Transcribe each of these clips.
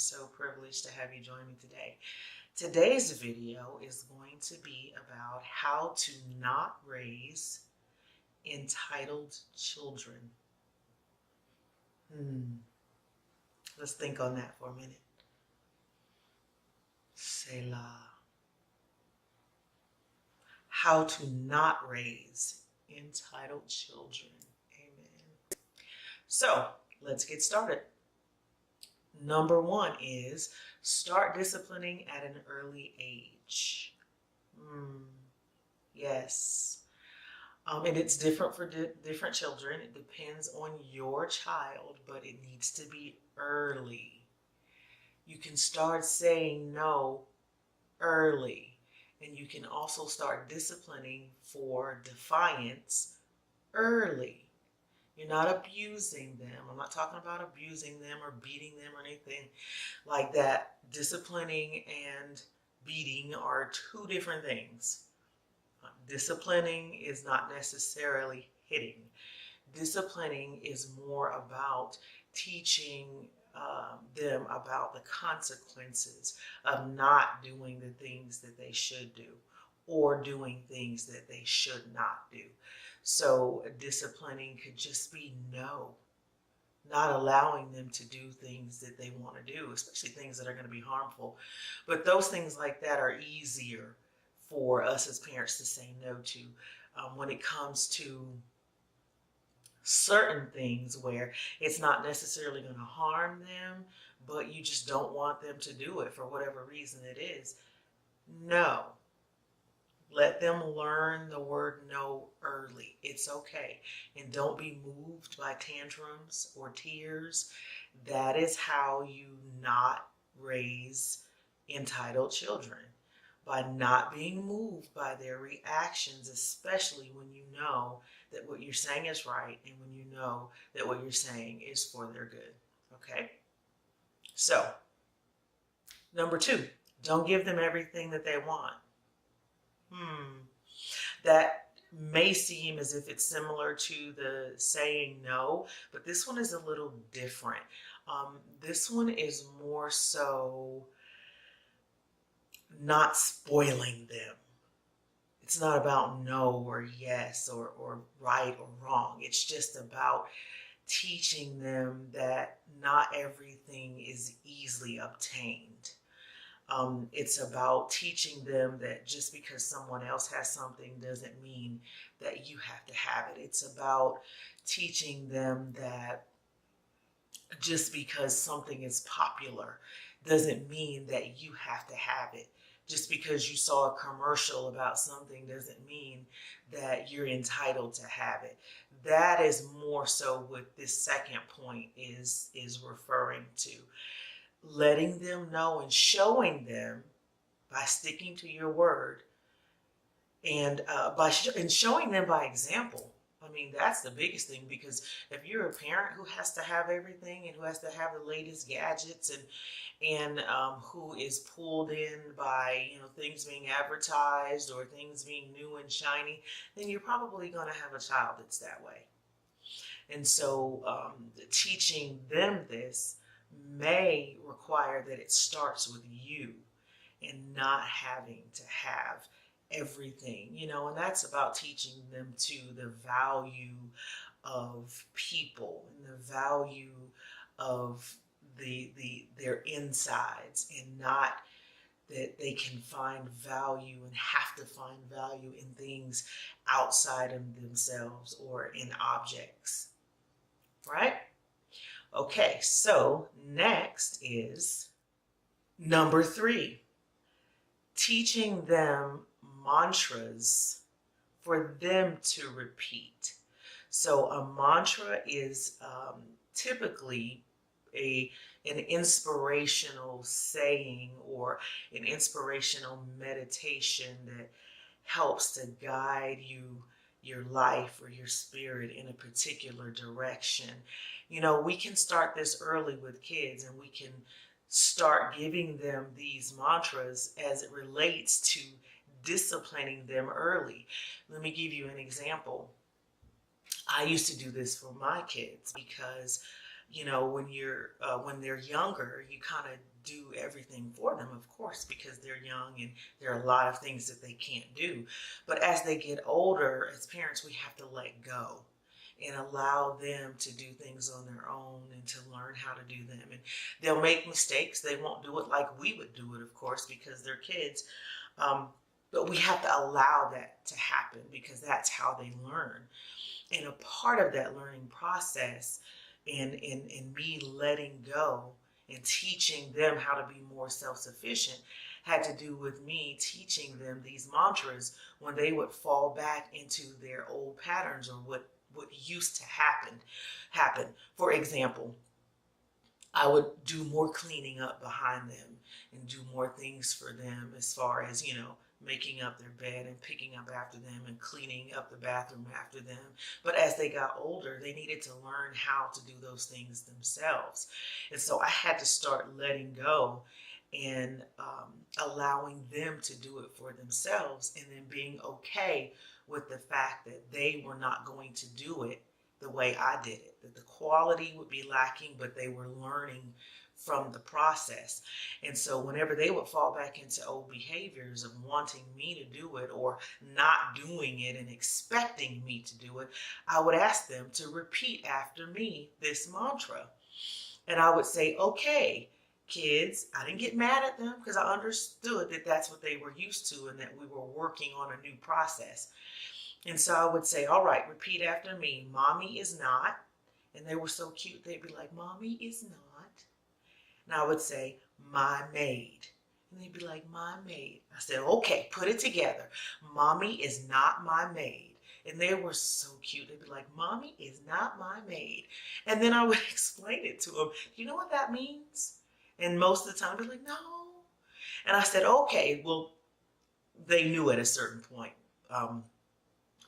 so privileged to have you join me today. Today's video is going to be about how to not raise entitled children. Let's think on that for a minute. Selah. How to not raise entitled children. Amen. So let's get started. Number one is start disciplining at an early age. Yes. And it's different for different children. It depends on your child, but it needs to be early. You can start saying no early, and you can also start disciplining for defiance early. You're not abusing them. I'm not talking about abusing them or beating them or anything like that. Disciplining and beating are two different things. Disciplining is not necessarily hitting. Disciplining is more about teaching them about the consequences of not doing the things that they should do or doing things that they should not do. So disciplining could just be no, not allowing them to do things that they want to do, especially things that are going to be harmful. But those things like that are easier for us as parents to say no to. When it comes to certain things where it's not necessarily going to harm them, but you just don't want them to do it for whatever reason it is, no. Let them learn the word no early. It's okay. And don't be moved by tantrums or tears. That is how you not raise entitled children. By not being moved by their reactions, especially when you know that what you're saying is right and when you know that what you're saying is for their good. Okay? So, number two, don't give them everything that they want. That may seem as if it's similar to the saying no, but this one is a little different. This one is more so not spoiling them. It's not about no or yes or right or wrong. It's just about teaching them that not everything is easily obtained. It's about teaching them that just because someone else has something doesn't mean that you have to have it. It's about teaching them that just because something is popular doesn't mean that you have to have it. Just because you saw a commercial about something doesn't mean that you're entitled to have it. That is more so what this second point is referring to. Letting them know and showing them by sticking to your word and showing them by example. I mean, that's the biggest thing, because if you're a parent who has to have everything and who has to have the latest gadgets and who is pulled in by things being advertised or things being new and shiny, then you're probably going to have a child that's that way. And so teaching them this may require that it starts with you and not having to have everything, and that's about teaching them to the value of people and the value of their insides, and not that they can find value and have to find value in things outside of themselves or in objects, right? Okay, so next is number three, teaching them mantras for them to repeat. So a mantra is typically an inspirational saying or an inspirational meditation that helps to guide your life or your spirit in a particular direction. We can start this early with kids, and we can start giving them these mantras as it relates to disciplining them early. Let me give you an example. I used to do this for my kids because when they're younger, you kind of do everything for them, of course, because they're young and there are a lot of things that they can't do. But as they get older, as parents, we have to let go and allow them to do things on their own and to learn how to do them. And they'll make mistakes. They won't do it like we would do it, of course, because they're kids. Um, but we have to allow that to happen because that's how they learn. And a part of that learning process in me letting go and teaching them how to be more self-sufficient had to do with me teaching them these mantras when they would fall back into their old patterns or what used to happen. For example, I would do more cleaning up behind them and do more things for them as far as, making up their bed and picking up after them and cleaning up the bathroom after them. But as they got older, they needed to learn how to do those things themselves. And so I had to start letting go and allowing them to do it for themselves, and then being okay with the fact that they were not going to do it the way I did it, that the quality would be lacking, but they were learning from the process. And so whenever they would fall back into old behaviors of wanting me to do it or not doing it and expecting me to do it, I would ask them to repeat after me this mantra. And I would say, okay, kids, I didn't get mad at them because I understood that that's what they were used to and that we were working on a new process. And so I would say, all right, repeat after me. Mommy is not. And they were so cute. They'd be like, Mommy is not. And I would say, my maid. And they'd be like, my maid. I said, okay, put it together. Mommy is not my maid. And they were so cute. They'd be like, Mommy is not my maid. And then I would explain it to them. Do you know what that means? And most of the time, they'd be like, no. And I said, okay, well, they knew at a certain point.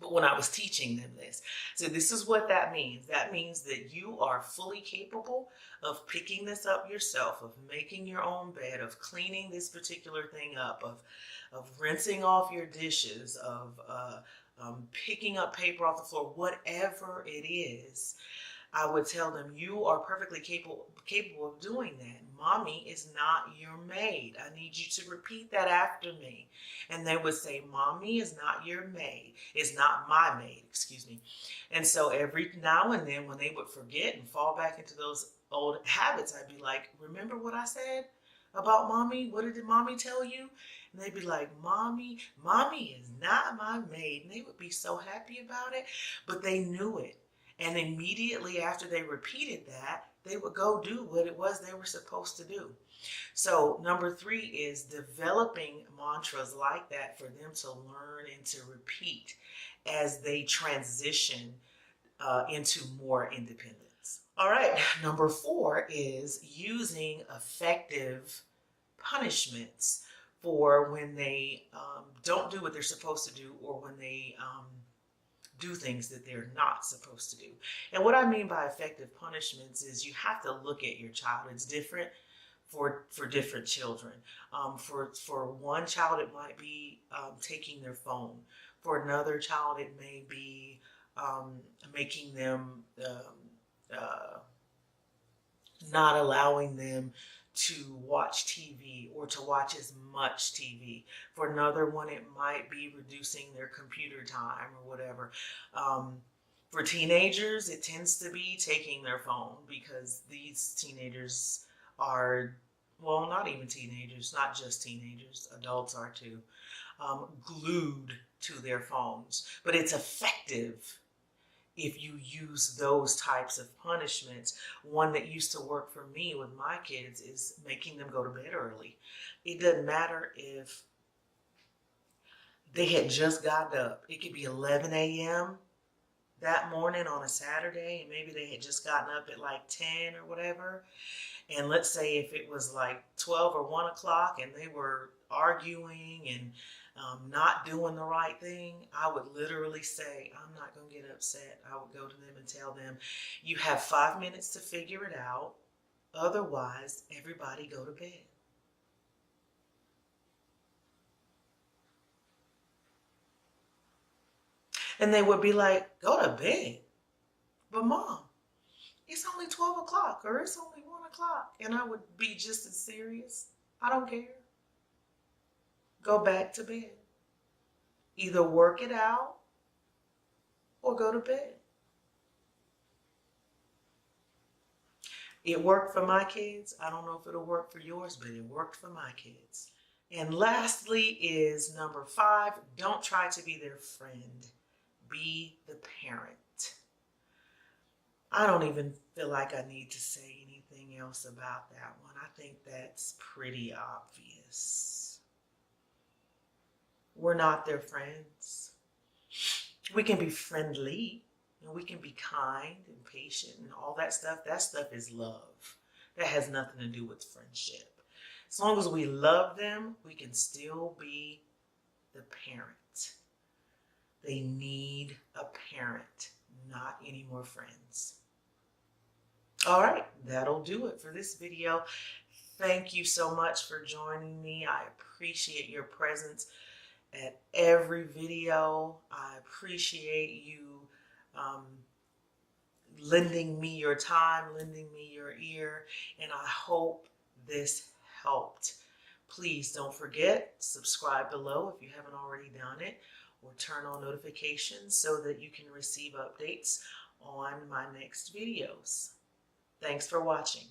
But when I was teaching them this, so this is what that means. That means that you are fully capable of picking this up yourself, of making your own bed, of cleaning this particular thing up, of rinsing off your dishes, of picking up paper off the floor, whatever it is. I would tell them, you are perfectly capable of doing that. Mommy is not your maid. I need you to repeat that after me. And they would say, Mommy is not your maid. Is not my maid, excuse me. And so every now and then when they would forget and fall back into those old habits, I'd be like, remember what I said about Mommy? What did Mommy tell you? And they'd be like, Mommy is not my maid. And they would be so happy about it, but they knew it. And immediately after they repeated that, they would go do what it was they were supposed to do. So number 3 is developing mantras like that for them to learn and to repeat as they transition into more independence. All right, number 4 is using effective punishments for when they don't do what they're supposed to do, or when they do things that they're not supposed to do. And what I mean by effective punishments is you have to look at your child. It's different for different children. For one child, it might be taking their phone. For another child, it may be making them, not allowing them to watch TV or to watch as much TV. For another one, it might be reducing their computer time or whatever. For teenagers, it tends to be taking their phone, because these teenagers are, well, not even teenagers, not just teenagers, adults are too, glued to their phones. But it's effective if you use those types of punishments. One that used to work for me with my kids is making them go to bed early. It doesn't matter if they had just gotten up. It could be 11 a.m. that morning on a Saturday, and maybe they had just gotten up at like 10 or whatever. And let's say if it was like 12 or 1 o'clock and they were arguing and not doing the right thing, I would literally say, I'm not going to get upset. I would go to them and tell them, you have 5 minutes to figure it out. Otherwise, everybody go to bed. And they would be like, go to bed? But Mom, It's only 12 o'clock or it's only 1 o'clock. And I would be just as serious. I don't care. Go back to bed. Either work it out or go to bed. It worked for my kids. I don't know if it'll work for yours, but it worked for my kids. And lastly is number 5, don't try to be their friend. Be the parent. I don't even feel like I need to say anything else about that one. I think that's pretty obvious. We're not their friends. We can be friendly and we can be kind and patient and all that stuff. That stuff is love. That has nothing to do with friendship. As long as we love them, we can still be the parent. They need a parent, not any more friends. All right, that'll do it for this video. Thank you so much for joining me. I appreciate your presence at every video. I appreciate you lending me your time, lending me your ear, and I hope this helped. Please don't forget, subscribe below if you haven't already done it, or turn on notifications so that you can receive updates on my next videos. Thanks for watching.